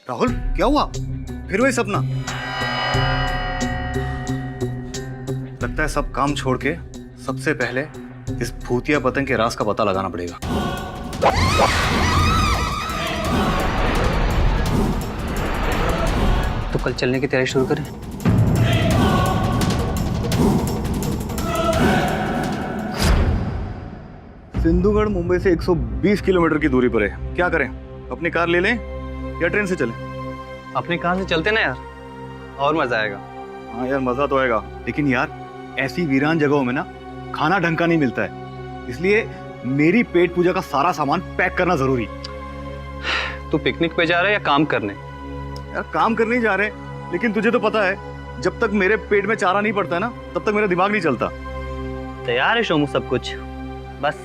राहुल क्या हुआ? फिर वही सपना? लगता है सब काम छोड़ के सबसे पहले इस भूतिया पतंग के राज का पता लगाना पड़ेगा। तो कल चलने की तैयारी शुरू करें। सिंधुगढ़ मुंबई से 120 किलोमीटर की दूरी पर है। क्या करें? अपनी कार ले लें या ट्रेन से चलें? अपनी कार से चलते ना यार, और मजा आएगा। हाँ यार मजा तो आएगा, लेकिन यार ऐसी वीरान जगहों में ना खाना ढंग का नहीं मिलता है, इसलिए मेरी पेट पूजा का सारा सामान पैक करना जरूरी। तू पिकनिक पे जा रहा है या काम करने? यार काम करने ही जा रहे हैं, लेकिन तुझे तो पता है जब तक मेरे पेट में चारा नहीं पड़ता है ना तब तक मेरा दिमाग नहीं चलता। तैयार है शोमू सब कुछ, बस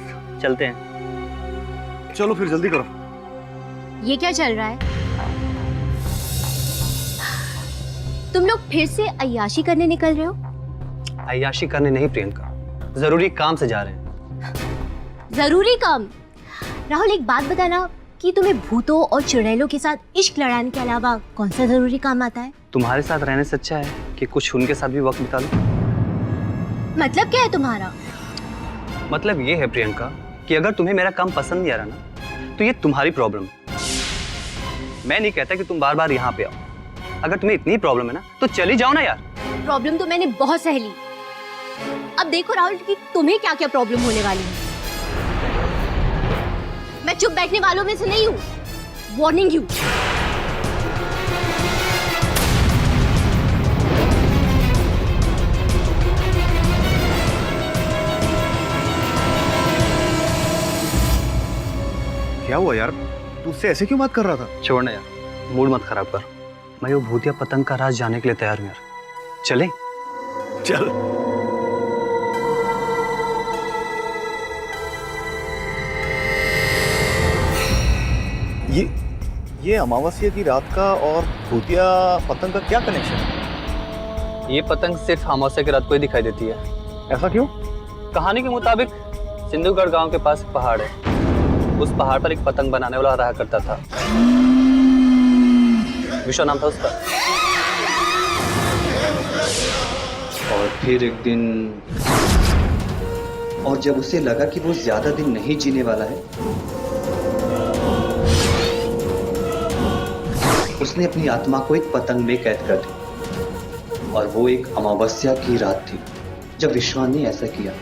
चलते हैं। चलो फिर जल्दी करो। ये क्या चल रहा है? तुम लोग फिर से अय्याशी करने निकल रहे हो? अय्याशी करने नहीं प्रियंका, जरूरी काम से जा रहे हैं। जरूरी काम? राहुल एक बात बताना कि तुम्हें भूतों और चुड़ैलों के साथ इश्क लड़ाने के अलावा कौन सा जरूरी काम आता है? तुम्हारे साथ रहने से अच्छा है कि कुछ उनके साथ भी वक्त बिता लो। मतलब क्या है तुम्हारा? मतलब ये है प्रियंका कि अगर तुम्हें मेरा काम पसंद नहीं आ रहा ना तो ये तुम्हारी प्रॉब्लम है। मैं नहीं कहता कि तुम बार बार यहाँ पे आओ। अगर तुम्हें इतनी प्रॉब्लम है ना तो चली जाओ ना यार। प्रॉब्लम तो मैंने बहुत सह ली। अब देखो राहुल कि तुम्हें क्या क्या प्रॉब्लम होने वाली है। मैं चुप बैठने वालों में से नहीं हूँ। Warning you. क्या हुआ यार? तू उससे ऐसे क्यों बात कर रहा था? छोड़ना यार, मूड मत खराब कर। मैं वो भूतिया पतंग का राज जाने के लिए तैयार हूँ यार। चले? चल। ये अमावस्या की रात का और भूतिया पतंग का क्या कनेक्शन है? ये पतंग सिर्फ अमावस्या की रात को ही दिखाई देती है। ऐसा क्यों? कहानी के मुताबिक सिंधुगढ़ गांव के पास एक पहाड़ है। उस पहाड़ पर एक पतंग बनाने वाला रहा करता था। विश्व नाम था उसका। और फिर एक दिन, और जब उसे लगा कि वो ज्यादा दिन नहीं जीने वाला है, उसने अपनी आत्मा को एक पतंग में कैद कर दिया। और वो एक अमावस्या की रात थी जब विश्वा ने ऐसा किया।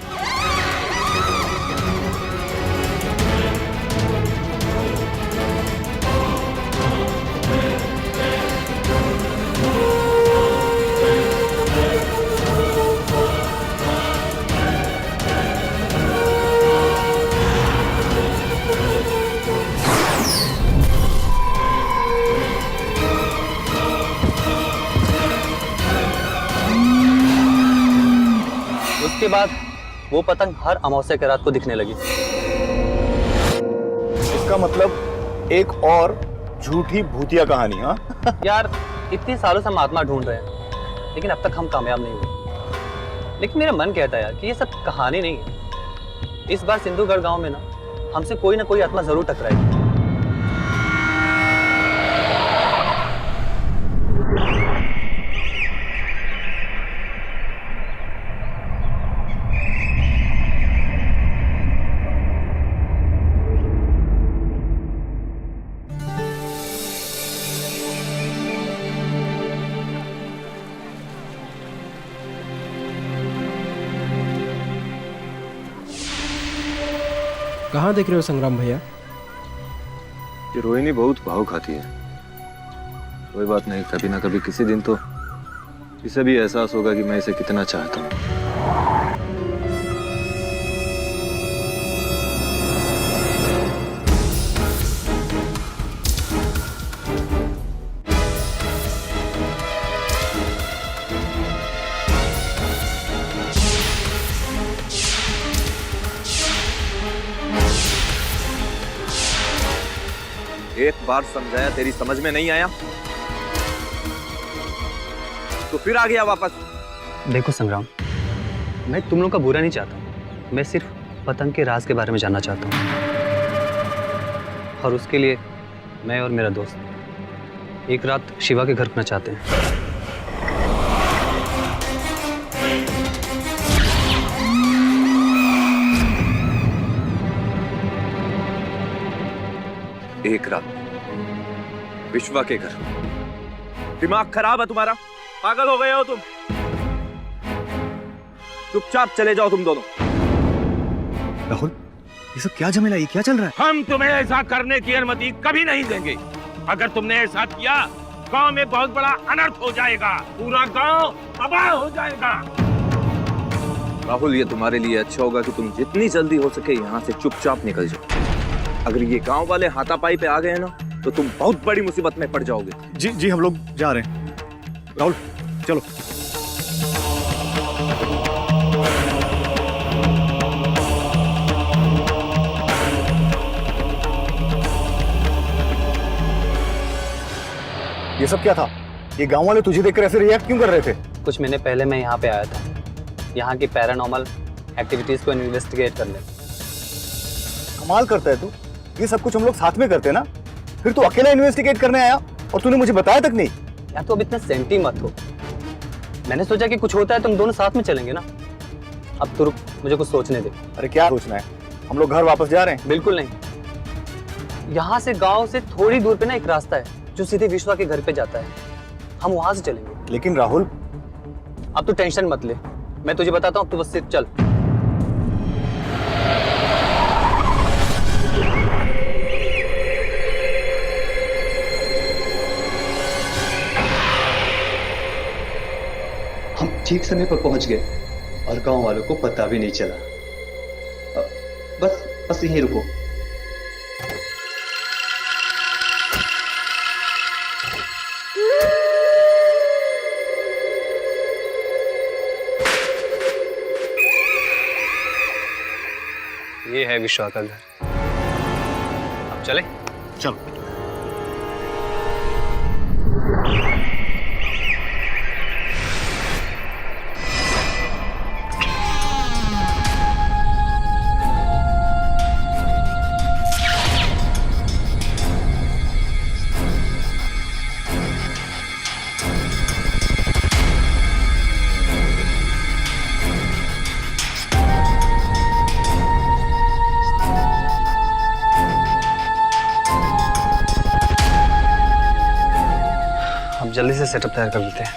उसके बाद वो पतंग हर अमावस्या की रात को दिखने लगी। इसका मतलब एक और झूठी भूतिया कहानी। हाँ यार इतने सालों से हम आत्मा ढूंढ रहे हैं, लेकिन अब तक हम कामयाब नहीं हुए। लेकिन मेरा मन कहता है यार कि ये सब कहानी नहीं है। इस बार सिंधुगढ़ गांव में ना हमसे कोई ना कोई आत्मा जरूर टकराएगी। कहाँ देख रहे हो संग्राम भैया? ये रोहिणी बहुत भाव खाती है। कोई बात नहीं, कभी ना कभी किसी दिन तो इसे भी एहसास होगा कि मैं इसे कितना चाहता हूँ। एक बार समझाया, तेरी समझ में नहीं आया तो फिर आ गया वापस। देखो संग्राम, मैं तुम लोग का बुरा नहीं चाहता। मैं सिर्फ पतंग के राज के बारे में जानना चाहता हूँ, और उसके लिए मैं और मेरा दोस्त एक रात शिवा के घर रुकना चाहते हैं। एक रात विश्वा के घर? दिमाग खराब है तुम्हारा? पागल हो गए हो तुम? चुपचाप चले जाओ तुम दोनों। राहुल, ये सब क्या झमेला, ये क्या चल रहा है? हम तुम्हें ऐसा करने की अनुमति कभी नहीं देंगे। अगर तुमने ऐसा किया, गांव में बहुत बड़ा अनर्थ हो जाएगा, पूरा गांव तबाह हो जाएगा। राहुल, ये तुम्हारे लिए अच्छा होगा कि तुम जितनी जल्दी हो सके यहाँ से चुपचाप निकल जाओ। अगर ये गांव वाले हाथापाई पे आ गए ना, तो तुम बहुत बड़ी मुसीबत में पड़ जाओगे। जी जी, हम लोग जा रहे हैं। राहुल चलो। ये सब क्या था? ये गांव वाले तुझे देखकर ऐसे रिएक्ट क्यों कर रहे थे? कुछ महीने पहले मैं यहाँ पे आया था, यहाँ की पैरानॉर्मल एक्टिविटीज को इन्वेस्टिगेट करने। कमाल करता है तू। ये सब कुछ हम लोग साथ में करते हैं ना, फिर तू अकेला इन्वेस्टिगेट करने आया और तूने मुझे बताया तक नहीं। यार तो अब इतना सेंटी मत हो। मैंने सोचा कि कुछ होता है तो हम दोनों साथ में चलेंगे ना। अब तो रुक, मुझे कुछ सोचने दे। अरे क्या सोचना है? हम लोग घर वापस जा रहे हैं। बिल्कुल नहीं। यहाँ से गांव से थोड़ी दूर पे ना एक रास्ता है जो सीधे विश्वा के घर पे जाता है। हम वहां से चलेंगे। लेकिन राहुल, अब तू टेंशन मत ले, मैं तुझे बताता हूँ, तू बस सिर्फ चल। हम ठीक समय पर पहुंच गए और गांव वालों को पता भी नहीं चला। बस यहीं रुको। ये है विश्वा का घर। अब चले? चलो। जल्दी से सेटअप तैयार कर लेते हैं।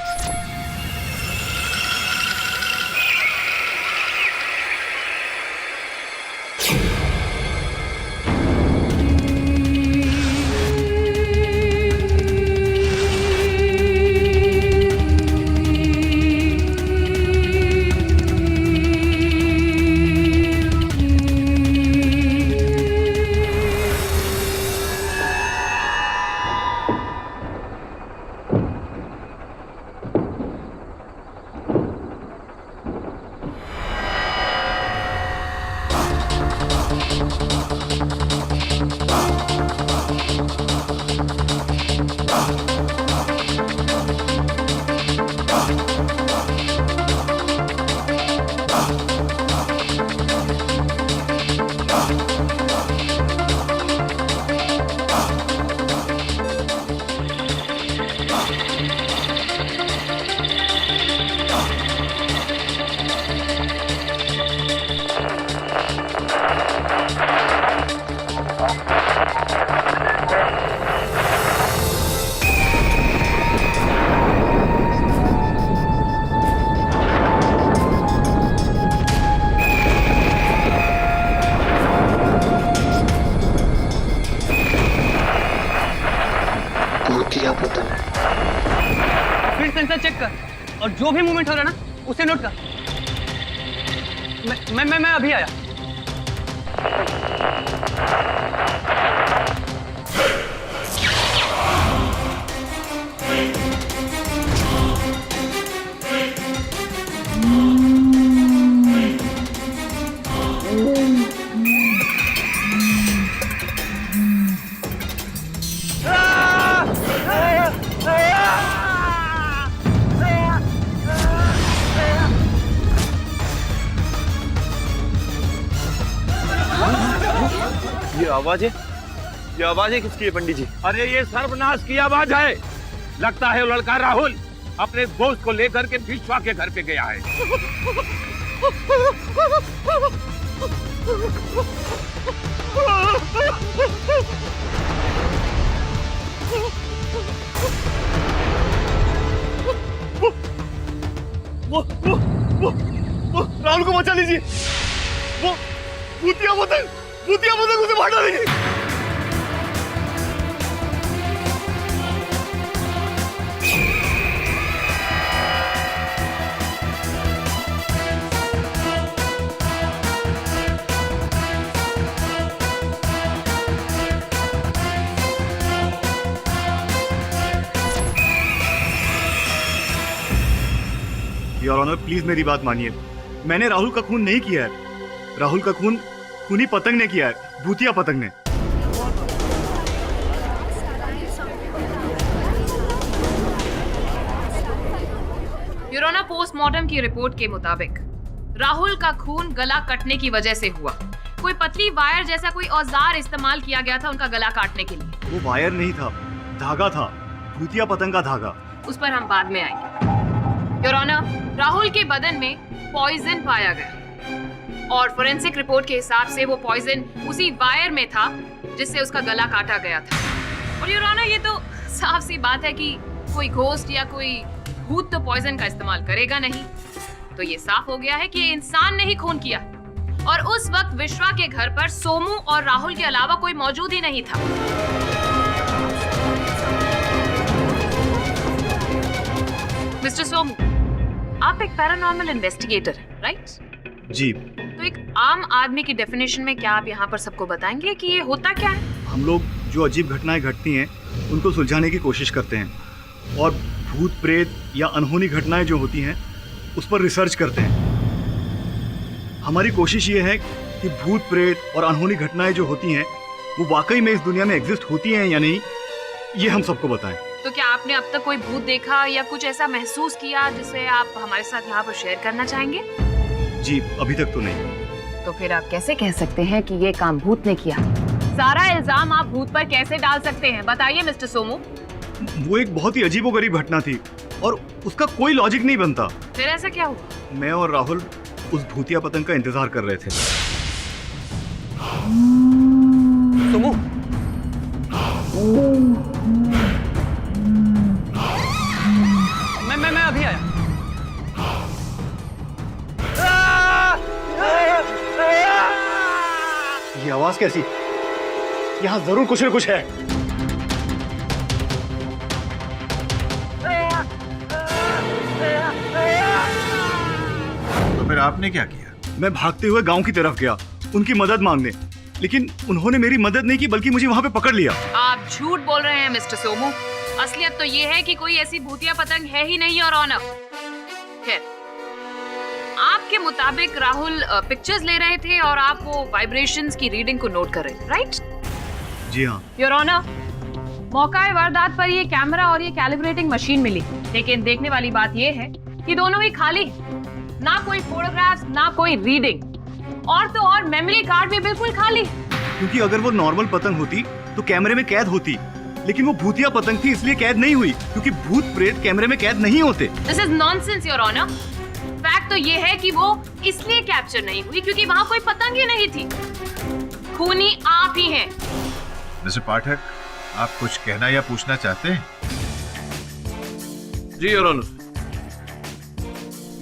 क्या पता? फिर सेंसर चेक कर और जो भी मूवमेंट हो रहा है ना उसे नोट कर। मैं अभी आया। ये आवाजें किसकी है पंडित जी? अरे ये सर्वनाश की आवाज है। लगता है वो लड़का राहुल अपने दोस्त को लेकर के विश्वा के घर पे गया है। वो राहुल को बचा लीजिए। वो भूतिया पतंग उसे मार डालेगी। योर ऑनर, प्लीज मेरी बात मानिए। मैंने राहुल का खून नहीं किया है। राहुल का खून खूनी पतंग ने किया है, भूतिया पतंग ने। योर ऑनर, पोस्टमार्टम की रिपोर्ट के मुताबिक राहुल का खून गला कटने की वजह से हुआ। कोई पतली वायर जैसा कोई औजार इस्तेमाल किया गया था उनका गला काटने के लिए। वो वायर नहीं था, धागा था, भूतिया पतंग का धागा। उस पर हम बाद में आएंगे। योर ऑनर, राहुल के बदन में पॉइजन पाया गया और फोरेंसिक रिपोर्ट के हिसाब से वो पॉइजन उसी वायर में था जिससे उसका गला काटा गया था। और योर ऑनर, ये तो साफ सी बात है कि कोई घोस्ट या कोई भूत तो पॉइजन का इस्तेमाल करेगा नहीं। तो ये साफ हो गया है कि ये इंसान ने ही खून किया और उस वक्त विश्वा के घर पर सोमू और राहुल के अलावा कोई मौजूद ही नहीं था। मिस्टर सोमू, आप एक पैरानॉर्मल इन्वेस्टिगेटर हैं, राइट? जी। तो एक आम आदमी की डेफिनेशन में क्या आप यहाँ पर सबको बताएंगे कि ये होता क्या है? हम लोग जो अजीब घटनाएं घटती हैं उनको सुलझाने की कोशिश करते हैं और भूत प्रेत या अनहोनी घटनाएं जो होती हैं उस पर रिसर्च करते हैं। हमारी कोशिश ये है कि भूत प्रेत और अनहोनी घटनाएं जो होती हैं वो वाकई में इस दुनिया में एग्जिस्ट होती हैं या नहीं, ये हम सबको बताएं। तो क्या आपने अब तक कोई भूत देखा या कुछ ऐसा महसूस किया जिसे आप हमारे साथ यहाँ पर शेयर करना चाहेंगे? जी, अभी तक तो नहीं। तो फिर आप कैसे कह सकते हैं कि ये काम भूत ने किया? सारा इल्जाम आप भूत पर कैसे डाल सकते हैं? बताइए मिस्टर सोमू। वो एक बहुत ही अजीबोगरीब घटना थी और उसका कोई लॉजिक नहीं बनता। फिर ऐसा क्या हुआ? मैं और राहुल उस भूतिया पतंग का इंतजार कर रहे थे। सुमू, मैं अभी आया। ये आवाज कैसी? यहाँ जरूर कुछ न कुछ है। तो फिर आपने क्या किया? मैं भागते हुए गांव की तरफ गया उनकी मदद मांगने, लेकिन उन्होंने मेरी मदद नहीं की बल्कि मुझे वहां पे पकड़ लिया। आप झूठ बोल रहे हैं मिस्टर सोमू। असलियत तो ये है कि कोई ऐसी भूतिया पतंग है ही नहीं और ऑनर। खैर, आपके मुताबिक राहुल पिक्चर्स ले रहे थे और आप वो वाइब्रेशंस की रीडिंग को नोट कर रहे थे, राइट? जी हाँ। योर ऑनर, मौका वारदात पर ये कैमरा और ये कैलिब्रेटिंग मशीन मिली, लेकिन देखने वाली बात ये है कि दोनों ही खाली, ना कोई फोटोग्राफ्स ना कोई रीडिंग, और तो और मेमोरी कार्ड भी बिल्कुल खाली। क्योंकि अगर वो नॉर्मल पतंग होती तो कैमरे में कैद होती, लेकिन वो भूतिया पतंग थी इसलिए कैद नहीं हुई, क्योंकि भूत प्रेत कैमरे में कैद नहीं होते। This is nonsense your honour. Fact तो ये है कि वो इसलिए कैप्चर नहीं हुई क्योंकि वहाँ कोई पतंग ही नहीं थी। खूनी आप ही हैं। मिस्टर पाठक, आप कुछ कहना या पूछना चाहते हैं? जी योर ऑनर,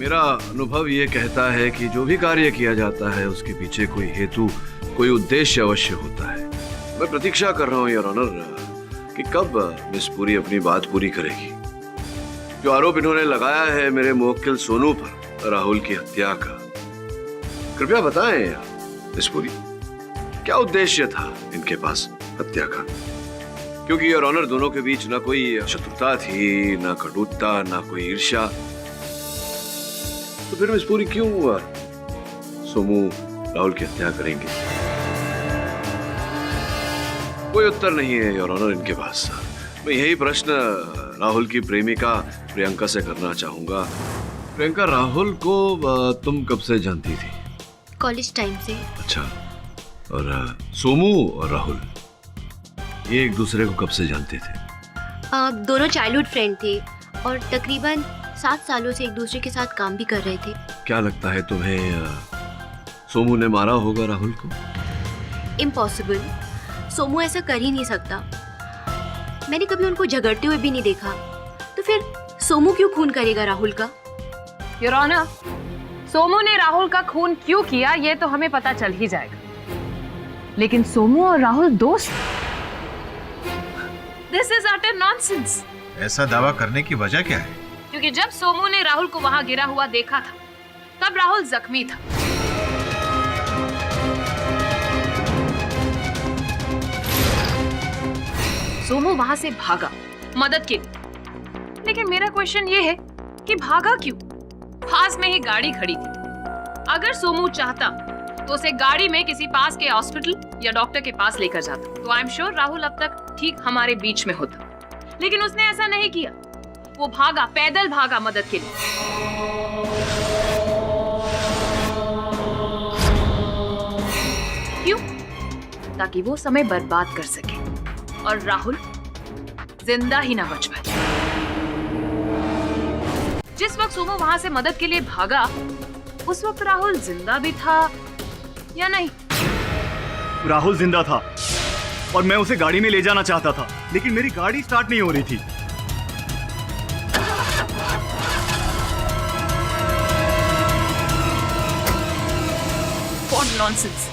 मेरा अनुभव ये कहता है कि जो भी कार्य किया जाता है उसके पीछे कोई हेतु, कोई उद्देश्य अवश्य होता है। मैं प्रतीक्षा कर रहा हूँ योर ऑनर कि कब मिस पुरी अपनी बात पूरी करेगी। जो आरोप इन्होंने लगाया है मेरे मुवक्किल सोनू पर राहुल की हत्या का, कृपया बताएं मिस पुरी, क्या उद्देश्य था इनके पास हत्या का? क्योंकि योर ऑनर दोनों के बीच ना कोई शत्रुता थी, ना कटुता, ना कोई ईर्ष्या। तो फिर मिस पुरी क्यों सोमू राहुल की हत्या करेंगे? कोई उत्तर नहीं है योर ऑनर इनके पास। मैं यही प्रश्न राहुल की प्रेमिका प्रियंका से करना चाहूंगा। प्रियंका, राहुल को तुम कब से जानती थी? कॉलेज टाइम से। अच्छा, और सोमू और राहुल ये एक दूसरे को कब से जानते थे? दोनों चाइल्डहुड फ्रेंड थे और तकरीबन 7 सालों से एक दूसरे के साथ काम भी कर रहे थे। क्या लगता है तुम्हें सोमू ने मारा होगा राहुल को? इम्पॉसिबल, सोमू ऐसा कर ही नहीं सकता। मैंने कभी उनको झगड़ते हुए भी नहीं देखा, तो फिर सोमू क्यों खून करेगा राहुल का? योर ऑनर, सोमू ने राहुल का खून क्यों किया ये तो हमें पता चल ही जाएगा, लेकिन सोमू और राहुल दोस्त? This is utter nonsense. ऐसा दावा करने की वजह क्या है? क्योंकि जब सोमू ने राहुल को वहां गिरा हुआ देखा था, तब राहुल जख्मी था। सोमू वहां से भागा मदद के लिए, लेकिन मेरा क्वेश्चन ये है कि भागा क्यों? पास में ही गाड़ी खड़ी थी। अगर सोमू चाहता तो उसे गाड़ी में किसी पास के हॉस्पिटल या डॉक्टर के पास लेकर जाता, तो आई एम श्योर राहुल अब तक ठीक हमारे बीच में होता। लेकिन उसने ऐसा नहीं किया, वो भागा, पैदल भागा मदद के लिए। क्यों? ताकि वो समय बर्बाद कर सके और राहुल जिंदा ही ना बच पाए। जिस वक्त सोमू वहां से मदद के लिए भागा, उस वक्त राहुल जिंदा भी था या नहीं? राहुल जिंदा था और मैं उसे गाड़ी में ले जाना चाहता था, लेकिन मेरी गाड़ी स्टार्ट नहीं हो रही थी। What nonsense!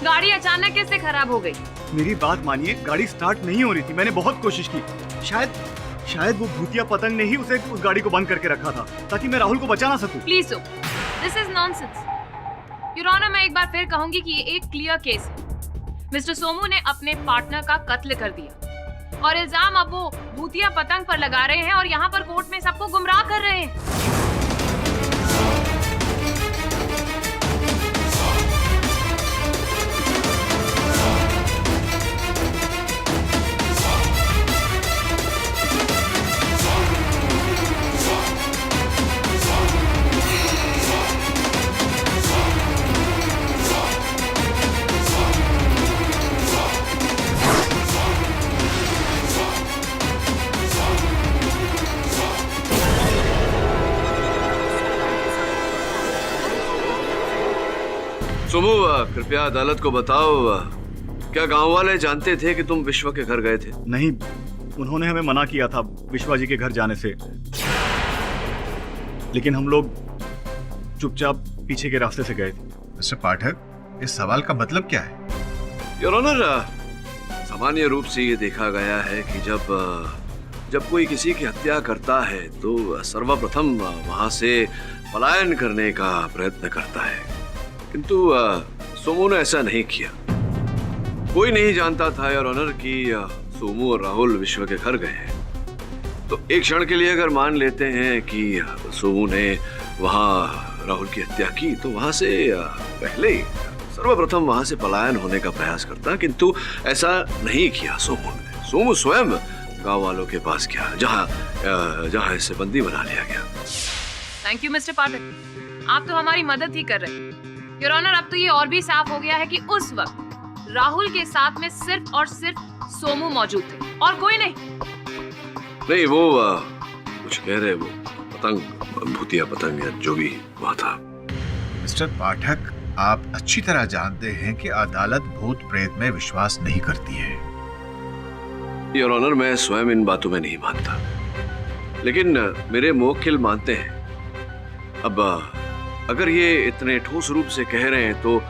गाड़ी अचानक कैसे खराब हो गई? मेरी बात मानिए, गाड़ी स्टार्ट नहीं हो रही थी। मैंने बहुत कोशिश की। शायद वो भूतिया पतंग ने ही उस गाड़ी को बंद करके रखा था ताकि मैं राहुल को बचा ना सकूं। Please so, this is nonsense. Your honour, मैं एक बार फिर कहूंगी कि ये एक क्लियर केस है। मिस्टर सोमू ने अपने पार्टनर का कत्ल कर दिया और इल्जाम अब वो भूतिया पतंग पर लगा रहे हैं और यहाँ पर कोर्ट में सबको गुमराह कर रहे हैं। सोमू, कृपया अदालत को बताओ, क्या गांव वाले जानते थे कि तुम विश्वा के घर गए थे? नहीं, उन्होंने हमें मना किया था विश्वा जी के घर जाने से, लेकिन हम लोग चुपचाप पीछे के रास्ते से गए थे। मिस्टर पाठक, इस सवाल का मतलब क्या है? योर ऑनर, सामान्य रूप से ये देखा गया है कि जब कोई किसी की हत्या करता है तो सर्वप्रथम वहां से पलायन करने का प्रयत्न करता है, किंतु सोमू ने ऐसा नहीं किया। कोई नहीं जानता था योर ऑनर कि सोमू और राहुल विश्व के घर गए हैं। तो एक क्षण के लिए अगर मान लेते हैं कि सोमू ने वहां राहुल की हत्या की, तो वहां से पहले ही सर्वप्रथम वहां से पलायन होने का प्रयास करता, किंतु ऐसा नहीं किया सोमू ने। सोमू स्वयं गांव वालों के पास गया, जहां इसे बंदी बना लिया गया। थैंक यू मिस्टर पाठक, आप तो हमारी मदद ही कर रहे हैं। योर ऑनर, अब तो ये और भी साफ हो गया है कि उस वक्त राहुल के साथ में सिर्फ और सिर्फ सोमू मौजूद थे और कोई नहीं। नहीं, वो कुछ कह रहे, वो पतंग, भूतिया पतंग या जो भी वहां था। मिस्टर पाठक, आप अच्छी तरह जानते हैं कि अदालत भूत प्रेत में विश्वास नहीं करती है। योर ऑनर, मैं स्वयं इन बातों में नहीं मानता, लेकिन मेरे मुवक्किल मानते हैं। अब अगर ये इतने ठोस रूप से कह रहे हैं तो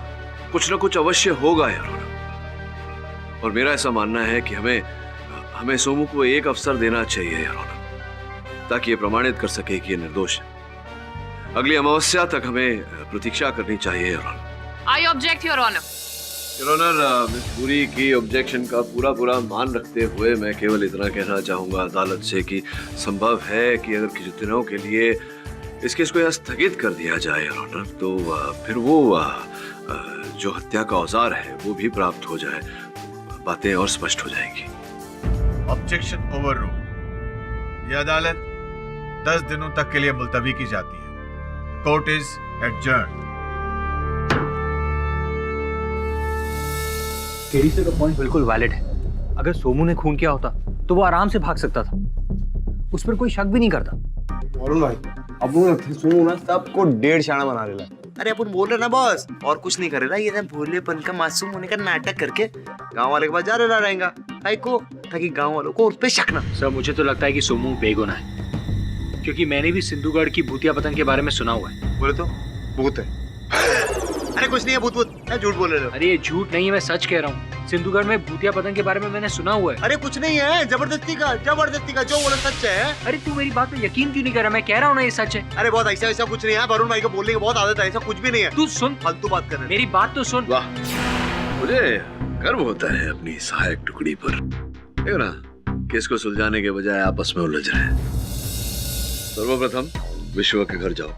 कुछ ना कुछ अवश्य होगा योर ऑनर। और मेरा ऐसा मानना है कि हमें सोमू को एक अवसर देना चाहिए योर ऑनर, ताकि ये प्रमाणित कर सके कि ये निर्दोष है। अगली अमावस्या तक हमें प्रतीक्षा करनी चाहिए your honour. I object your honour. Your honour, Miss Puri की ऑब्जेक्शन का पूरा मान रखते हुए मैं केवल इतना कहना चाहूंगा अदालत से कि संभव है कि अगर कुछ दिनों के लिए इस केस को यहाँ स्थगित कर दिया जाए योर ऑनर, तो फिर वो जो हत्या का औजार है वो भी प्राप्त हो जाए, बातें और स्पष्ट हो जाएंगी। Objection over rule. यह अदालत 10 दिनों तक के लिए मुलतवी की जाती है। Court is adjourn. केडी से का पॉइंट बिल्कुल वैलिड है। अगर सोमू ने खून किया होता तो वो आराम से भाग सकता था। उस पर कोई शक भी नहीं करता। वरुण भाई अब सुनू ना सबको 1.5 शाना बना देला। अरे अपन बोल रहे ना बॉस, और कुछ नहीं करेगा ये ना, भोलेपन का मासूम होने का नाटक करके गांव वाले के पास जा रहा रहेगा भाई को, ताकि गांव वालों को उस पे शक ना। सर मुझे तो लगता है कि सोमू बेगुनाह है, क्योंकि मैंने भी सिंधुगढ़ की भूतिया पतंग के बारे में सुना हुआ है। बोले तो भूत है। अरे कुछ नहीं है भूत, क्या झूठ बोल रहे हो? अरे ये झूठ नहीं है, मैं सच कह रहा हूँ। सिंधुगढ़ में भूतिया पतंग के बारे में मैंने सुना हुआ है। अरे कुछ नहीं है, जबरदस्ती का जो बोला सच है। अरे तू मेरी बात पे यकीन क्यों नहीं कर रहा? मैं कह रहा हूँ ना ये सच है। अरे बहुत ऐसा कुछ नहीं है, वरुण भाई को बोलने की बहुत आदत है, ऐसा कुछ भी नहीं है। तू सुन, फालतू बात कर रहे हैं। मेरी बात तो सुन। वाह, मुझे गर्व होता है अपनी सहायक टुकड़ी पर। देखो ना, केस को सुलझाने के बजाय आपस में उलझ रहे हैं। सर्वप्रथम विश्वा के घर जाओ,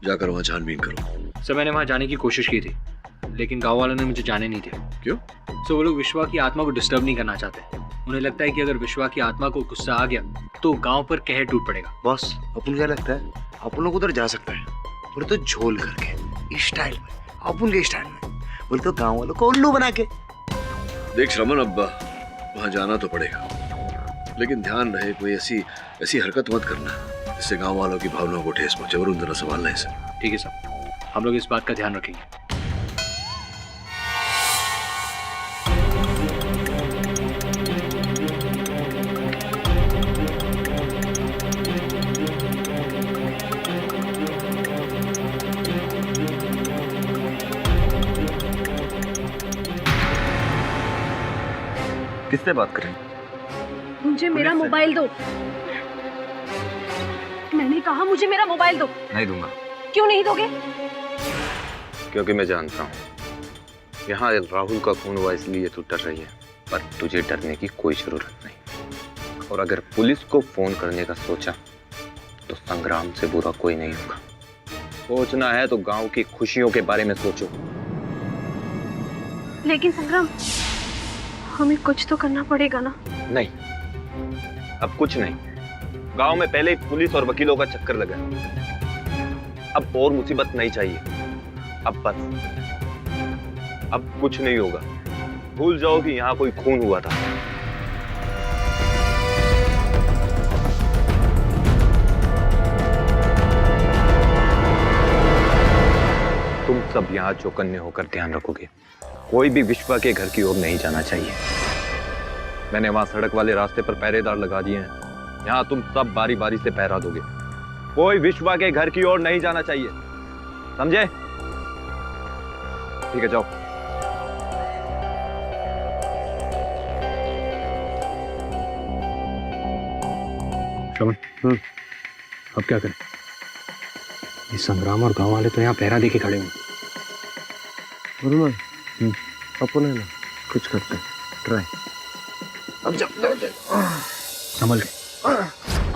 जाकर वहां छानबीन करो। सर मैंने वहां जाने की कोशिश की थी, लेकिन गांव वालों ने मुझे जाने नहीं दिया। क्यों? सो वो लोग विश्वा की आत्मा को डिस्टर्ब नहीं करना चाहते। उन्हें लगता है कि अगर विश्वा की आत्मा को गुस्सा आ गया तो गांव पर कहर टूट पड़ेगा। बॉस अपन क्या लगता है अपन लोग उधर जा सकता है, बोले तो झोल करके इस स्टाइल में, अपन के स्टाइल में, बोले तो गांव वालों को उल्लू बना के। देख श्रमण, अब वहां जाना तो पड़ेगा, लेकिन ध्यान रहे कोई ऐसी हरकत मत करना जिससे गांव वालों की भावनाओं को ठेस पहुंचे। वरुण जरा संभालना है इसे। ठीक है साहब, हम लोग इस बात का ध्यान रखेंगे। किससे बात करें? मुझे मेरा मोबाइल दो। मैंने कहा मुझे मेरा मोबाइल दो। नहीं दूंगा। क्यों नहीं दोगे? क्योंकि मैं जानता हूँ यहाँ राहुल का खून हुआ, इसलिए तू डर रही है, पर तुझे डरने की कोई जरूरत नहीं। और अगर पुलिस को फोन करने का सोचा तो संग्राम से बुरा कोई नहीं होगा। सोचना है तो गांव की खुशियों के बारे में सोचो। लेकिन संग्राम, हमें कुछ तो करना पड़ेगा ना। नहीं, अब कुछ नहीं। गांव में पहले ही पुलिस और वकीलों का चक्कर लगा, अब और मुसीबत नहीं चाहिए। अब बस, अब कुछ नहीं होगा। भूल जाओ कि यहाँ कोई खून हुआ था। तुम सब यहाँ चौकन्ने होकर ध्यान रखोगे, कोई भी विश्वा के घर की ओर नहीं जाना चाहिए। मैंने वहां सड़क वाले रास्ते पर पहरेदार लगा दिए हैं, यहाँ तुम सब बारी बारी से पहरा दोगे। कोई विश्वा के घर की ओर नहीं जाना चाहिए, समझे? ठीक है, जाओ। श्रवण, अब क्या करें? ये संग्राम और गांव वाले तो यहाँ पहरा देके खड़े हुए। अपन है ना कुछ करते हैं, ट्राई। अब जब संभल के।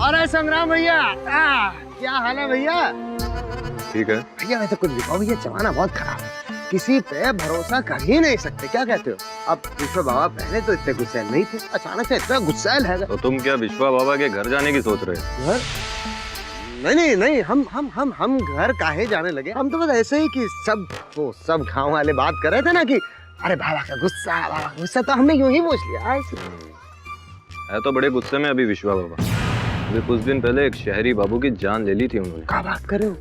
अरे संग्राम भैया, क्या हाल है भैया? ठीक है भैया मैं तो कुछ दिखाओ भैया, जमाना बहुत खराब है, किसी पे भरोसा कर ही नहीं सकते। क्या कहते हो? अब विश्वा बाबा पहले तो इतने गुस्सैल नहीं थे, अचानक से इतना गुस्सैल है। तो तुम क्या विश्वा बाबा के घर जाने की सोच रहे हो? घर? नहीं, हम घर काहे जाने लगे? हम तो बस ऐसे ही कि सब गाँव वाले बात कर रहे थे ना कि अरे बाबा का गुस्सा, तो हमने यूं ही पूछ लिया। है तो बड़े गुस्से में अभी विश्वा बाबा। अभी कुछ दिन पहले एक शहरी बाबू की जान ले ली थी उन्होंने। क्या बात कर रहे हो?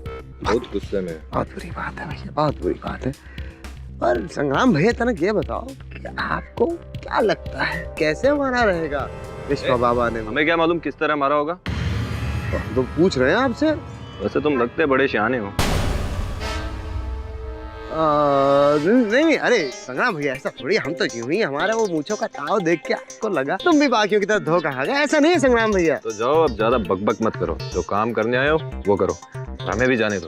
बहुत गुस्से में। बहुत बुरी बात है भैया, बहुत बुरी बात है। पर संग्राम भैया तनक ये बताओ कि आपको क्या लगता है कैसे मारा रहेगा विश्वा बाबा ने? हमें क्या मालूम किस तरह मारा होगा, तो पूछ रहे हैं आपसे। वैसे तुम लगते बड़े शयाने हो। नहीं, अरे संग्राम भैया ऐसा थोड़ी, हम तो यूं ही, हमारा वो मूंछों का ताव देख के आपको लगा तुम भी बाकियों की तरह धोखा खा गए। ऐसा नहीं है संग्राम भैया। तो जाओ, अब ज्यादा बकबक मत करो, जो काम करने आए हो वो करो, हमें भी जाने दो।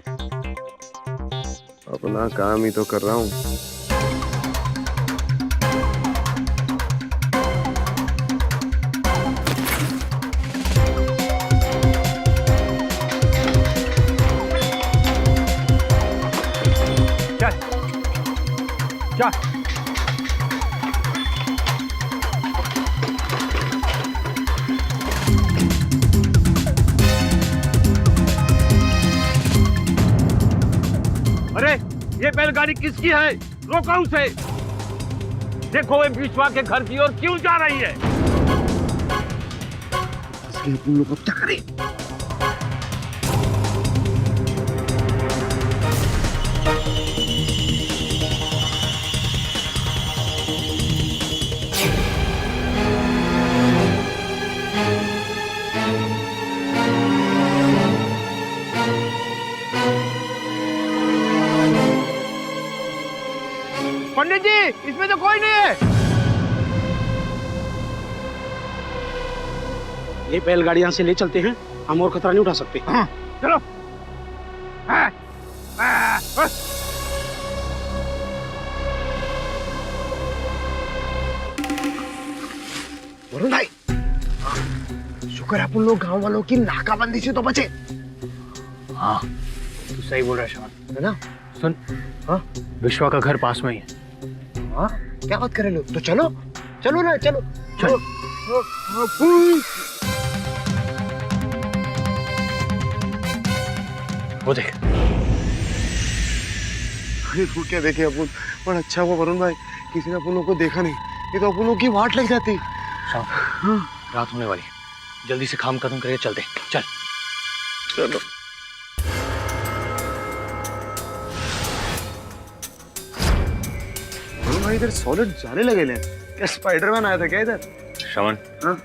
अपना काम ही तो कर रहा हूँ। अरे ये बैलगाड़ी किसकी है? रोको उसे। देखो ये विश्वा के घर की ओर क्यों जा रही है? इसलिए अपन लोग अब क्या करें? पंडित जी, इसमें तो कोई नहीं है। ये बैलगाड़ी यहाँ से ले चलते हैं, हम और खतरा नहीं उठा सकते। हाँ, चलो। वरुण भाई, शुक्र है अपन लोग गांव वालों की नाकाबंदी से तो बचे। हाँ, तू सही बोल रहा है श्रवण, है ना? सुन, हाँ, विश्वा का घर पास में ही है। हाँ, क्या बात कर रहे लोग? तो चलो, चलो ना, चलो, चलो। वो देख। अरे वो क्या देखे अपन? पर अच्छा हुआ वरुण भाई, किसी ने अपन लोग को देखा नहीं, ये तो अपन लोग की वाट लग जाती। हाँ, रात होने वाली है, जल्दी से काम खत्म करके चलते। चल चलो। वरुण भाई इधर सॉलिड जाने लगे ले। क्या स्पाइडरमैन आया था क्या इधर? श्रवण, हाँ?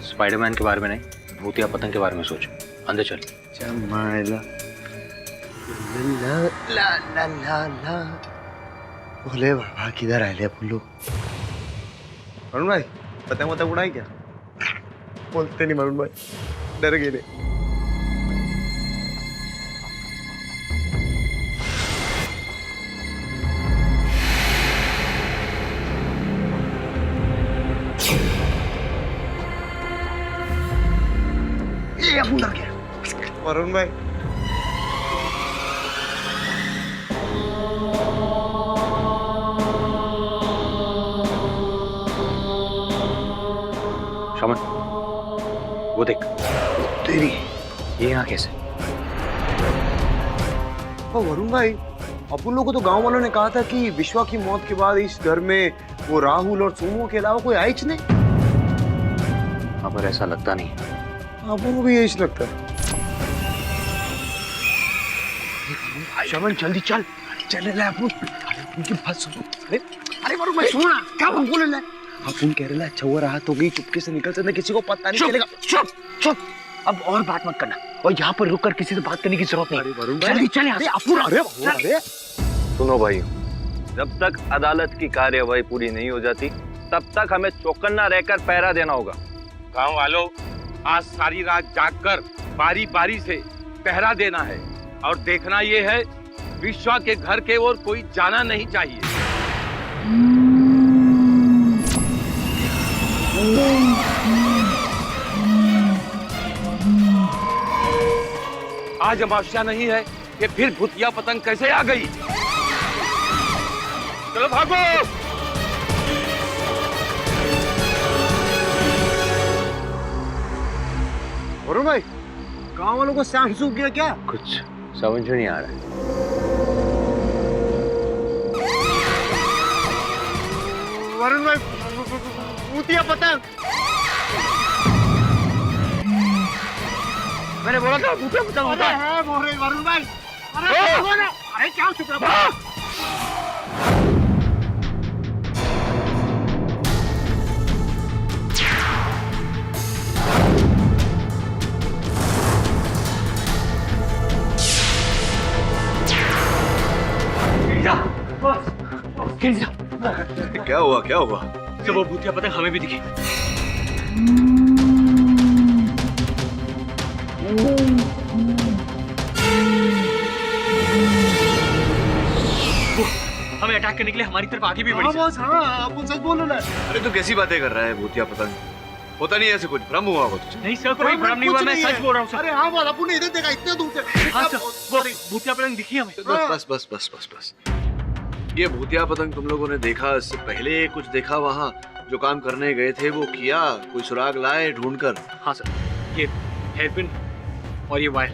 स्पाइडरमैन के बारे में नहीं, भूतिया पतंग के बारे में सोच। अंदर चल। चमाइला ला ला ला ला ला। बोले बाबा किधर आए ले अपन लोग? वरुण भाई, पतंग वतंग उड़ाई क्या? बोलते नहीं वरुण भाई, डर गए। ये अपन डर गया। वरुण भाई, श्रवण, वो देख। तेरी ये यहाँ कैसे? वरुण भाई, अपन लोगों को तो गांव वालों ने कहा था कि विश्वा की मौत के बाद इस घर में वो राहुल और सोमू के अलावा कोई आइच नहीं। हाँ, पर ऐसा लगता नहीं है। अपन को भी यही लगता है। श्रवण जल्दी चल, चले ले अपन। उनकी बात सुनो। अरे वरुण भाई सुनो ना, क्या अपन बोले ले? अपन कह रहे अच्छा हुआ राहत हो गई, चुपके से निकल सकते, किसी को पता नहीं चलेगा। चुप चुप, अब और बात मत करना, और यहाँ पर रुककर किसी से बात करने की जरूरत नहीं। जल्दी चल यहाँ से। अरे सुनो भाई, जब तक अदालत की कार्यवाही पूरी नहीं हो जाती तब तक हमें चौकन्ना रहकर पहरा देना होगा। गांव वालों, आज सारी रात जागकर बारी बारी से पहरा देना है और देखना ये है विश्वा के घर के ओर कोई जाना नहीं चाहिए। आज अमावस्या नहीं है कि फिर भूतिया पतंग कैसे आ गई? चलो भागो। वरुण भाई, गांव वालों को सांप सूख गया क्या? कुछ समझ में नहीं आ रहा है। वरुण भाई, भूतिया पतंग। मैंने बोला था भूतिया पतंग होता है। हाँ बोल रहे वरुण भाई। अरे क्या चुप रहा? क्या हुआ, क्या हुआ? जब वो भूतिया पतंग हमें भी दिखी। हमें अटैक करने के लिए हमारी तरफ आगे भी बढ़ी। हाँ, आप सच बोलो ना। अरे तू कैसी बातें कर रहा है? भूतिया पतंग होता नहीं, ऐसे कुछ भ्रम हुआ होगा तुझे। नहीं सर, कोई भ्रम नहीं हुआ, मैं सच बोल रहा हूँ सर। अरे हाँ, अपन ने इधर देखा इतने दूर से। हाँ सर, वो भूतिया पतंग दिखी हमें। बस बस बस बस बस। ये भूतिया पतंग तुम लोगों ने देखा, इससे पहले कुछ देखा वहाँ? जो काम करने गए थे वो किया? कोई सुराग लाए ढूंढकर? हाँ सर, ये हेयरपिन और ये वायर।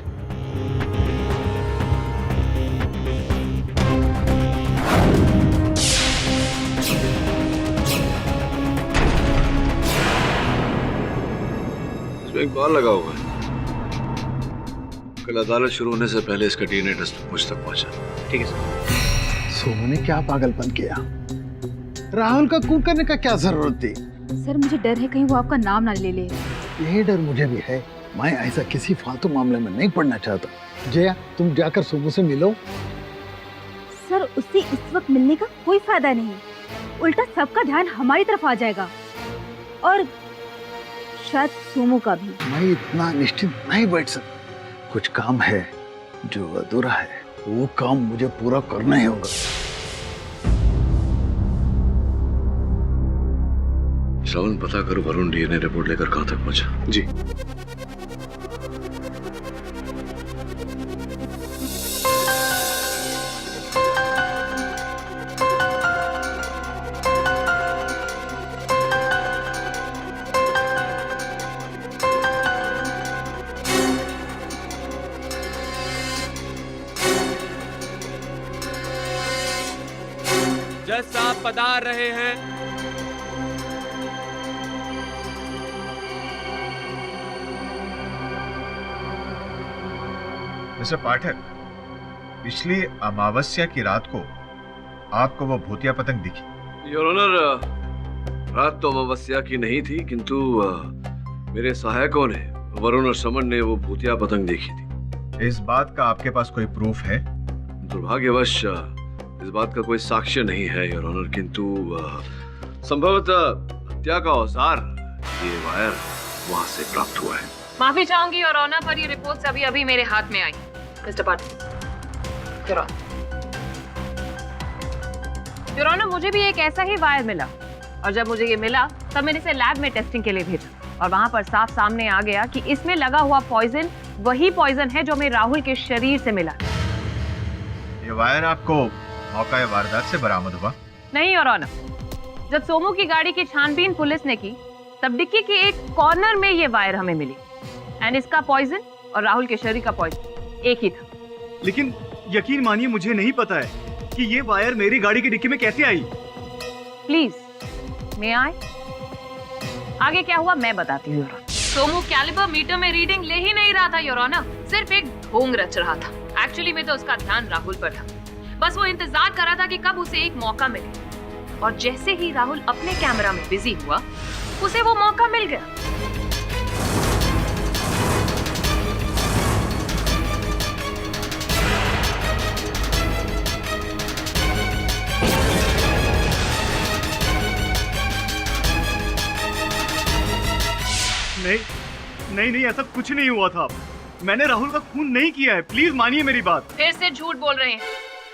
इसमें बैंक बाहर लगा हुआ है। कल अदालत शुरू होने से पहले इसका डीएनए टेस्ट मुझ तक पहुंचा। ठीक है सर। सोमू ने क्या पागलपन किया? राहुल का खून करने का क्या जरूरत थी? सर मुझे डर है कहीं वो आपका नाम ना ले ले। यही डर मुझे भी है। मैं ऐसा किसी फालतू मामले में नहीं पड़ना चाहता। जया, तुम जाकर सोमू से मिलो। सर उससे इस वक्त मिलने का कोई फायदा नहीं, उल्टा सबका ध्यान हमारी तरफ आ जाएगा और शायद सोमू का भी। मैं इतना निश्चिंत नहीं बैठ सकता। कुछ काम है जो अधूरा है, वो काम मुझे पूरा करना ही होगा। श्रवण, पता करो वरुण डीएनए रिपोर्ट लेकर कहां तक पहुंचा। जी। जज साहब पधार रहे हैं। मिस्टर पाठक, पिछली अमावस्या की रात को आपको वो भूतिया पतंग दिखी? योर ऑनर, रात तो अमावस्या की नहीं थी, किंतु मेरे सहायकों ने, वरुण और समन ने वो भूतिया पतंग देखी थी। इस बात का आपके पास कोई प्रूफ है? दुर्भाग्यवश इस बात का कोई साक्ष्य नहीं है योर ऑनर, किंतु संभवतः हत्या का औजार, ये वायर वहां से प्राप्त हुआ है। माफी चाहूंगी और ऑनर, पर ये रिपोर्ट्स अभी अभी मेरे हाथ में आई। मिस्टर पाठक, योर ऑनर, मुझे भी एक ऐसा ही वायर मिला और जब मुझे ये मिला तब मैंने इसे लैब में टेस्टिंग के लिए भेजा और वहां पर साफ सामने आ गया कि इसमें लगा हुआ पॉइजन वही पॉइजन है जो हमें राहुल के शरीर से मिला। ये वायर आपको मौका वारदात से बरामद हुआ? नहीं योर ऑनर, जब सोमू की गाड़ी की छानबीन पुलिस ने की तब डिक्की के एक कॉर्नर में ये वायर हमें मिली एंड इसका पॉइजन और राहुल के शरीर का पॉइजन एक ही था। लेकिन यकीन मानिए, मुझे नहीं पता है कि ये वायर मेरी गाड़ी की डिक्की में कैसे आई। प्लीज मैं आए, आगे क्या हुआ मैं बताती हूँ। सोमू कैलिबर मीटर में रीडिंग ले ही नहीं रहा था योर ऑनर, सिर्फ एक ढोंग रच रहा था। एक्चुअली में तो उसका ध्यान राहुल पर था, बस वो इंतजार कर रहा था कि कब उसे एक मौका मिले और जैसे ही राहुल अपने कैमरा में बिजी हुआ उसे वो मौका मिल गया। नहीं, ऐसा कुछ नहीं हुआ था। मैंने राहुल का खून नहीं किया है, प्लीज मानिए मेरी बात। फिर से झूठ बोल रहे हैं,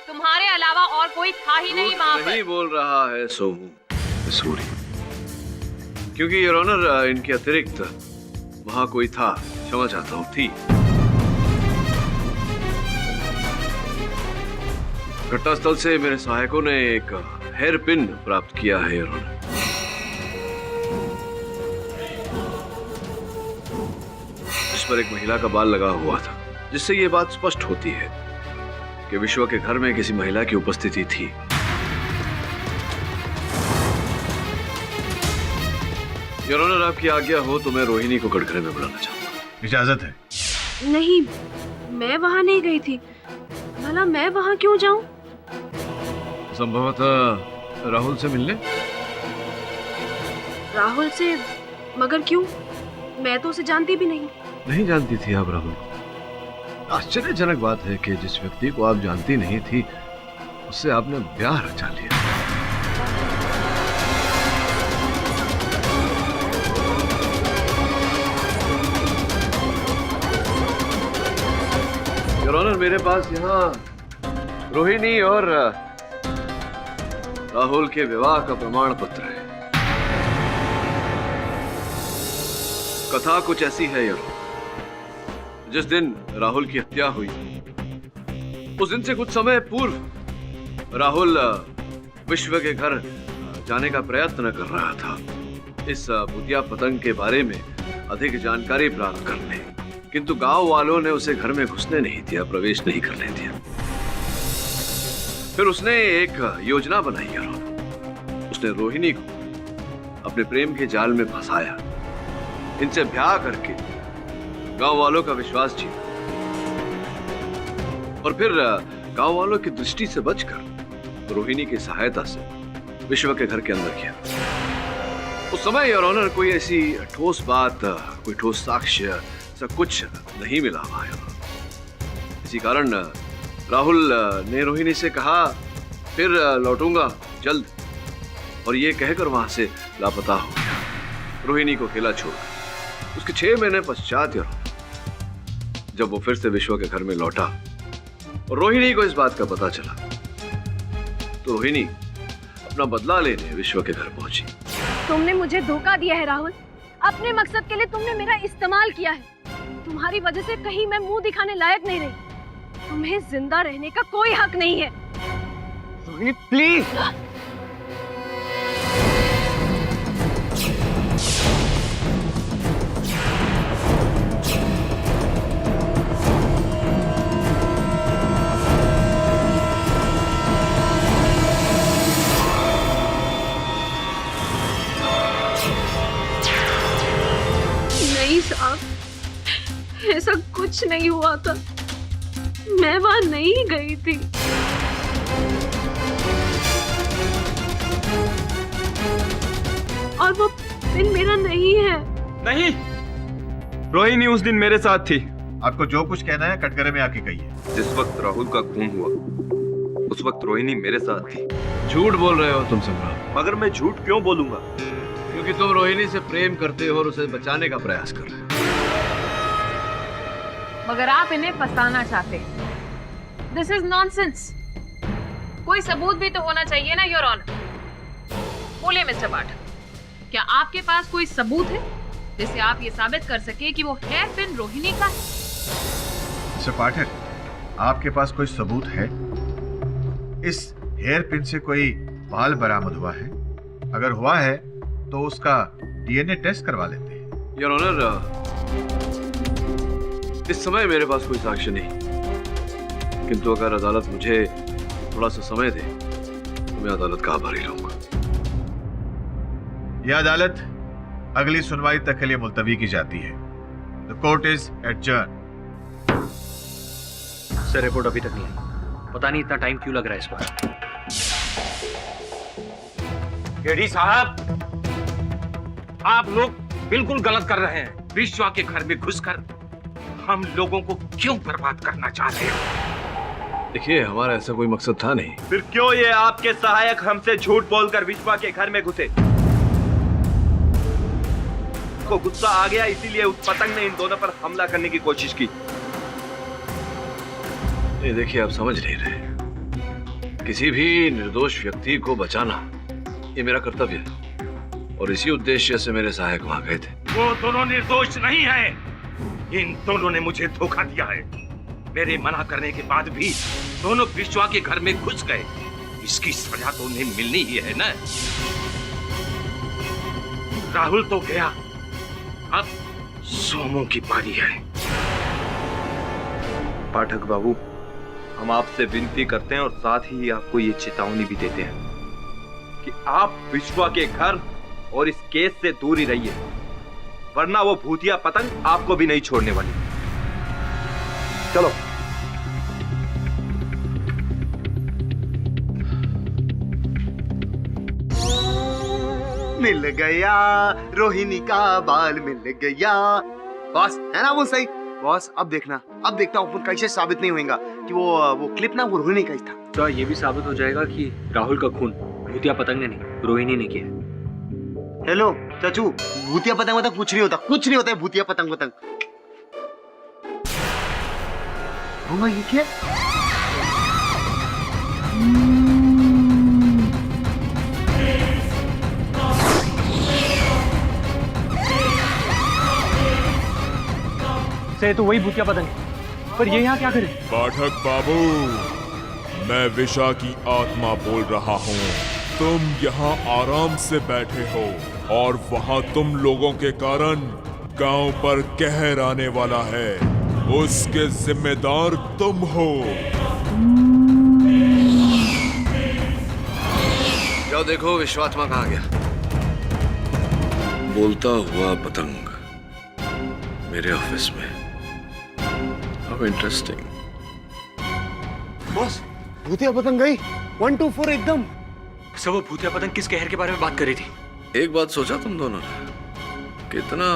तुम्हारे अलावा और कोई था ही नहीं वहां पर। नहीं बोल रहा है सोमू, सूरी, क्योंकि योर ऑनर इनके अतिरिक्त वहां कोई था, क्षमा चाहता हूँ, थी। घटनास्थल से मेरे सहायकों ने एक हेयर पिन प्राप्त किया है योर ऑनर। इस पर एक महिला का बाल लगा हुआ था, जिससे ये बात स्पष्ट होती है कि विश्वा के घर में किसी महिला की उपस्थिति थी। योर ऑनर, आपकी आज्ञा हो तो मैं रोहिणी को कटघरे में बुलाना चाहूंगा। इजाजत है? नहीं, मैं वहां नहीं गई थी। भला मैं वहां क्यों जाऊं? संभवतः राहुल से मिलने। राहुल से? मगर क्यों? मैं तो उसे जानती भी नहीं। नहीं जानती थी आप राहुल को? आश्चर्यजनक बात है कि जिस व्यक्ति को आप जानती नहीं थी उससे आपने ब्याह रचा लिया। योर ऑनर, मेरे पास यहाँ रोहिणी और राहुल के विवाह का प्रमाण पत्र है। कथा कुछ ऐसी है योर ऑनर, जिस दिन राहुल की हत्या हुई उस दिन से कुछ समय पूर्व राहुल विश्व के घर जाने का प्रयत्न कर रहा था, इस भूतिया पतंग के बारे में अधिक जानकारी प्राप्त करने, किंतु गांव वालों ने उसे घर में घुसने नहीं दिया, प्रवेश नहीं करने दिया। फिर उसने एक योजना बनाई और उसने रोहिणी को अपने प्रेम के जाल में फंसाया, इनसे ब्याह करके गांव वालों का विश्वास जीता और फिर गांव वालों की दृष्टि से बचकर रोहिणी की सहायता से विश्वा के घर के अंदर किया। उस समय योर ऑनर कोई ऐसी ठोस बात, कोई ठोस साक्ष्य सब कुछ नहीं मिला वहां। इसी कारण राहुल ने रोहिणी से कहा फिर लौटूंगा जल्द, और ये कहकर वहां से लापता हो गया, रोहिणी को अकेला छोड़। उसके 6 महीने पश्चात जब वो फिर से विश्वा के घर में लौटा और रोहिणी को इस बात का पता चला, तो रोहिणी अपना बदला लेने विश्वा के घर पहुंची। तुमने मुझे धोखा दिया है राहुल। अपने मकसद के लिए तुमने मेरा इस्तेमाल किया है। तुम्हारी वजह से कहीं मैं मुंह दिखाने लायक नहीं रही। तुम्हें जिंदा रहने का कोई हक नहीं है। रोहिणी प्लीज। साहब, ऐसा कुछ नहीं हुआ था। मैं वहां नहीं गई थी। और वो दिन मेरा नहीं है। नहीं, रोहिणी उस दिन मेरे साथ थी। आपको जो कुछ कहना है कटघरे में आके कहिए। जिस वक्त राहुल का खून हुआ उस वक्त रोहिणी मेरे साथ थी। झूठ बोल रहे हो तुम सम्राट। मगर मैं झूठ क्यों बोलूंगा? क्योंकि तुम रोहिणी से प्रेम करते हो और उसे बचाने का प्रयास कर रहे हो। मगर आप इन्हें फंसाना चाहते हैं। This is nonsense. कोई सबूत भी तो होना चाहिए ना योर ऑनर। बोले मिस्टर पाठक, क्या आपके पास कोई सबूत है जिससे आप ये साबित कर सके कि वो हेयर पिन रोहिणी का है? मिस्टर पाठक, आपके पास कोई सबूत है? इस हेयर पिन से कोई बाल बरामद हुआ है? अगर हुआ है तो उसका डीएनए टेस्ट करवा लेते हैं। योर ऑनर, इस समय मेरे पास कोई साक्ष्य नहीं, किंतु अगर अदालत मुझे थोड़ा सा समय दे तो मैं अदालत का आभारी रहूंगा। यह अदालत अगली सुनवाई तक के लिए मुलतवी की जाती है। The court is adjourn. Sir, report अभी तक नहीं आई। पता नहीं इतना टाइम क्यों लग रहा है इस बार। एडी साहब, आप लोग बिल्कुल गलत कर रहे हैं। विश्वा के घर में घुसकर हम लोगों को क्यों बर्बाद करना चाह रहे हो? देखिए, हमारा ऐसा कोई मकसद था नहीं। फिर क्यों ये आपके सहायक हमसे झूठ बोलकर विश्वा के घर में घुसे? को गुस्सा आ गया इसीलिए उस पतंग ने इन दोनों पर हमला करने की कोशिश की। ये देखिए, आप समझ नहीं रहे। किसी भी निर्दोष व्यक्ति को बचाना ये मेरा कर्तव्य है और इसी उद्देश्य से मेरे सहायक वहां गए थे। वो दोनों निर्दोष नहीं हैं। इन दोनों ने मुझे धोखा दिया है। मेरे मना करने के बाद भी दोनों विश्वा के घर में घुस गए। इसकी सजा तो उन्हें मिलनी ही है ना। राहुल तो गया, अब सोमू की बारी है। पाठक बाबू, हम आपसे विनती करते हैं और साथ ही आपको ये चेतावनी भी देते हैं कि आप विश्वा के घर और इस केस से दूर ही रहिए, वरना वो भूतिया पतंग आपको भी नहीं छोड़ने वाली। चलो। मिल गया रोहिणी का बाल मिल गया। बॉस, है ना वो सही? बॉस, अब देखना अपन कैसे साबित नहीं होगा कि वो क्लिप ना वो रोहिणी का ही था। तो ये भी साबित हो जाएगा कि राहुल का खून भूतिया पतंग ने नहीं, रोहिणी ने किया। हेलो चाचू, भूतिया पतंग कुछ नहीं होता है भूतिया पतंग। होगा ये क्या? से तो वही भूतिया पतंग है, पर ये यहाँ क्या करे? पाठक बाबू, मैं विशा की आत्मा बोल रहा हूँ। तुम यहाँ आराम से बैठे हो और वहाँ तुम लोगों के कारण गांव पर कहर आने वाला है, उसके जिम्मेदार तुम हो। क्या देखो, विश्वात्मा कहाँ गया? बोलता हुआ पतंग मेरे ऑफिस में। How interesting. बॉस, भूतिया पतंग गई 1 2 4 एकदम। सर वो भूतिया पतंग किस कहर के बारे में बात कर रही थी? एक बात सोचा तुम दोनों ने, कितना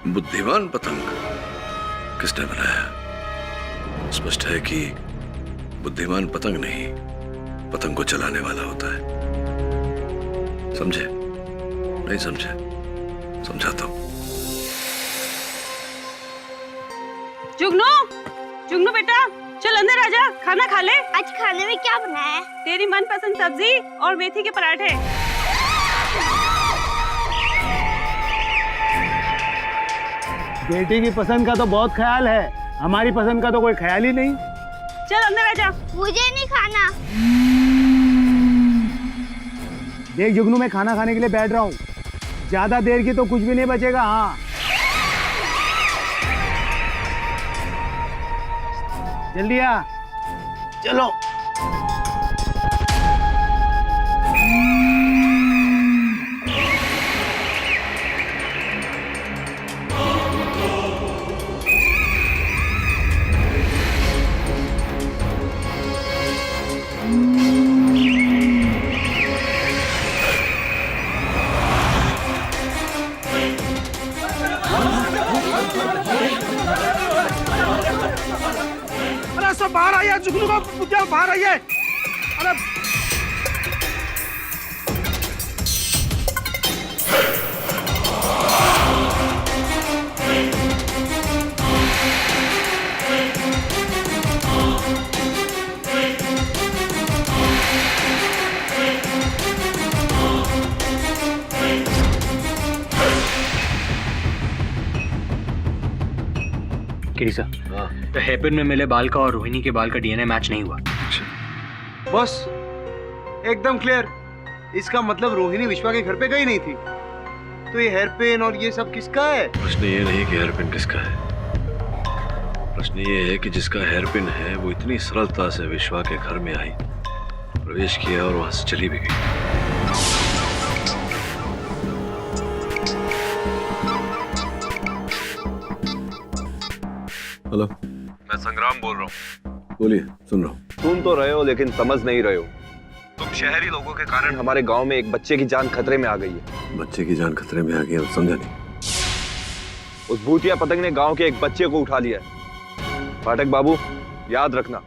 बुद्धिमान पतंग किसने बनाया? स्पष्ट है कि बुद्धिमान पतंग नहीं, पतंग को चलाने वाला होता है। समझे? नहीं समझे? समझाता हूं। जुगनू, जुगनू बेटा, चल अंदर आजा, खाना खा ले। आज खाने में क्या बनाया है? तेरी मनपसंद सब्जी और मेथी के पराठे। बेटी की पसंद का तो बहुत ख्याल है, हमारी पसंद का तो कोई ख्याल ही नहीं। चल अंदर आजा। मुझे नहीं खाना। देख जुगनू, मैं खाना खाने के लिए बैठ रहा हूँ, ज्यादा देर की तो कुछ भी नहीं बचेगा। हाँ जल्दी आ, चलो। सब बाहर आइए, जुगनू का पुतिया बाहर आइए। अरे किरी सर, तो हेयरपिन में मिले बाल का और रोहिणी के बाल का डीएनए मैच नहीं हुआ। बस एकदम क्लियर। इसका मतलब रोहिणी विश्वा के घर पे गई नहीं थी। तो ये हेयरपिन और ये सब किसका है? प्रश्न ये नहीं कि हेयरपिन किसका है, प्रश्न ये है कि जिसका हेयरपिन है वो इतनी सरलता से विश्वा के घर में आई, प्रवेश किया और वहां से चली भी गई। हेलो, मैं संग्राम बोल रहा हूँ। बोलिए, सुन रहा हूँ। सुन तो रहे हो लेकिन समझ नहीं रहे हो। तुम शहरी लोगों के कारण हमारे गांव में एक बच्चे की जान खतरे में आ गई है। बच्चे की जान खतरे में आ गई है, समझा नहीं। उस भूतिया पतंग ने गांव के एक बच्चे को उठा लिया है। पाठक बाबू, याद रखना,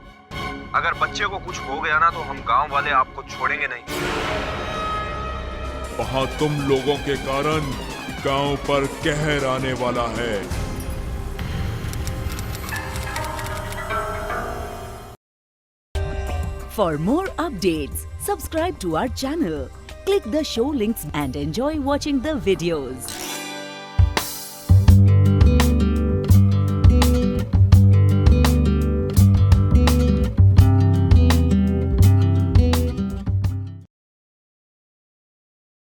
अगर बच्चे को कुछ हो गया ना तो हम गांव वाले आपको छोड़ेंगे नहीं। वहां तुम लोगों के कारण गांव पर कहर आने वाला है। For more updates, subscribe to our channel, click the show links and enjoy watching the videos.